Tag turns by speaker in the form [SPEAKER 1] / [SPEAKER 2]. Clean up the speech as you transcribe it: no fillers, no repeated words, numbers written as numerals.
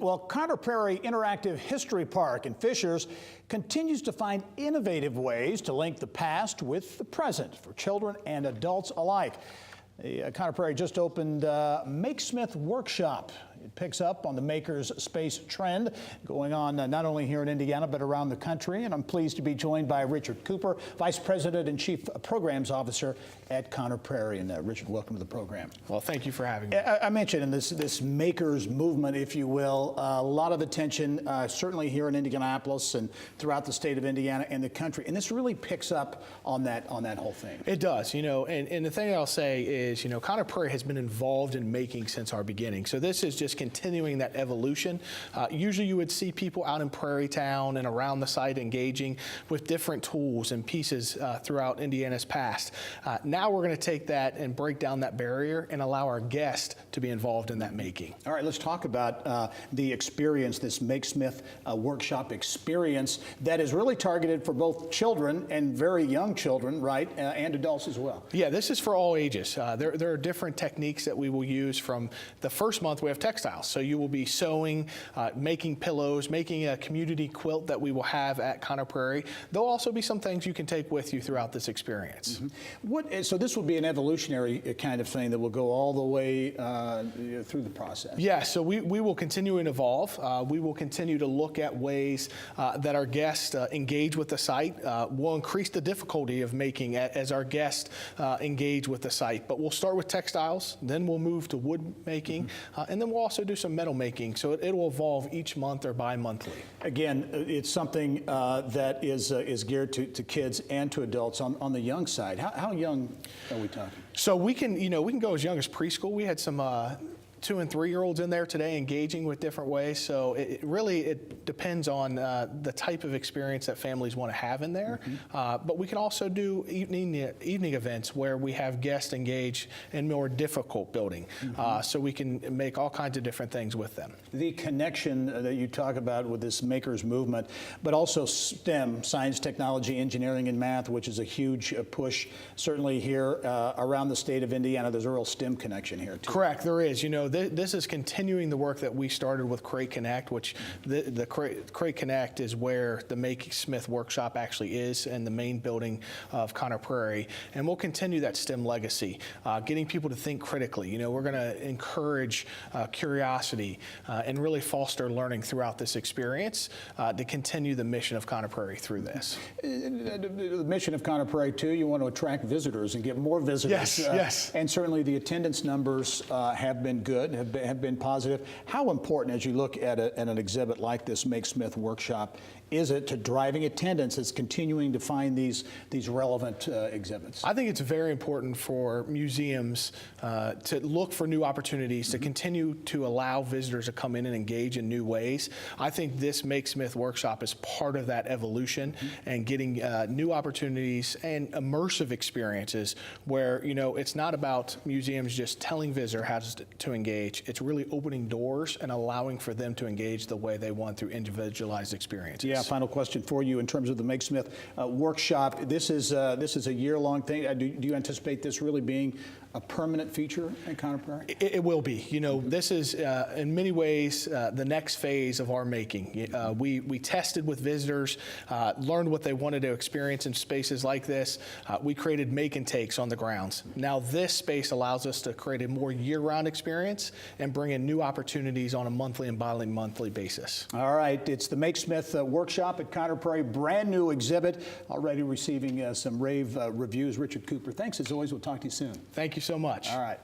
[SPEAKER 1] Well, Prairie Interactive History Park in Fishers continues to find innovative ways to link the past with the present for children and adults alike. The Prairie just opened Makesmith Workshop. It picks up on the maker's space trend going on not only here in Indiana but around the country. And I'm pleased to be joined by Richard Cooper, Vice President and Chief Programs Officer at Prairie. And Richard, welcome to the program.
[SPEAKER 2] Well, thank you for having me.
[SPEAKER 1] I mentioned in this maker's movement, if you will, a lot of attention certainly here in Indianapolis and throughout the state of Indiana and the country. And this really picks up on that whole thing.
[SPEAKER 2] It does, and the thing that I'll say is, Prairie has been involved in making since our beginning. So this is just continuing that evolution. Usually you would see people out in Prairie Town and around the site engaging with different tools and pieces throughout Indiana's past. Now we're going to take that and break down that barrier and allow our guests to be involved in that making.
[SPEAKER 1] All right, let's talk about the experience, this Makesmith Workshop experience that is really targeted for both children and very young children, right, and adults as well.
[SPEAKER 2] Yeah, this is for all ages. There are different techniques that we will use. From the first month, we have textiles. So you will be sewing, making pillows, making a community quilt that we will have at Prairie. There'll also be some things you can take with you throughout this experience.
[SPEAKER 1] Mm-hmm. So this will be an evolutionary kind of thing that will go all the way through the process.
[SPEAKER 2] Yeah, so we will continue and evolve. We will continue to look at ways that our guests engage with the site. We'll increase the difficulty of making as our guests engage with the site. But we'll start with textiles, then we'll move to wood making, and then we'll also do some metal making. So it will evolve each month or bi-monthly.
[SPEAKER 1] Again, it's something that is geared to kids and to adults on the young side. How young are we talking?
[SPEAKER 2] So we can go as young as preschool. We had some 2- and 3-year-olds in there today engaging with different ways. So it really depends on the type of experience that families want to have in there. But we can also do evening events where we have guests engage in more difficult building. So we can make all kinds of different things with them. The
[SPEAKER 1] connection that you talk about with this makers movement, but also STEM, science, technology, engineering, and math, which is a huge push certainly here around the state of Indiana. There's a real STEM connection here too.
[SPEAKER 2] Correct, there is. This is continuing the work that we started with Crate Connect, which the Crate Connect is where the Makesmith Workshop actually is in the main building of Prairie. And we'll continue that STEM legacy, getting people to think critically. We're going to encourage curiosity and really foster learning throughout this experience to continue the mission of Prairie through this.
[SPEAKER 1] The mission of Prairie too, you want to attract visitors and get more visitors.
[SPEAKER 2] Yes, yes.
[SPEAKER 1] And certainly the attendance numbers have been good. Have been positive. How important, as you look at an exhibit like this Makesmith Workshop, is it to driving attendance as continuing to find these relevant exhibits?
[SPEAKER 2] I think it's very important for museums to look for new opportunities, to continue to allow visitors to come in and engage in new ways. I think this Makesmith Workshop is part of that evolution and getting new opportunities and immersive experiences where, it's not about museums just telling visitors how to engage. It's really opening doors and allowing for them to engage the way they want through individualized experiences.
[SPEAKER 1] Yeah, final question for you in terms of the Makesmith Workshop. This is a year-long thing. Do you anticipate this really being a permanent feature at Prairie?
[SPEAKER 2] It will be. This is in many ways the next phase of our making. We tested with visitors, learned what they wanted to experience in spaces like this. We created make and takes on the grounds. Now this space allows us to create a more year-round experience and bring in new opportunities on a monthly and bi-monthly basis.
[SPEAKER 1] All right, it's the Makesmith Workshop at Prairie, brand new exhibit, already receiving some rave reviews. Richard Cooper, thanks as always. We'll talk to you soon.
[SPEAKER 2] Thank you so much.
[SPEAKER 1] All right.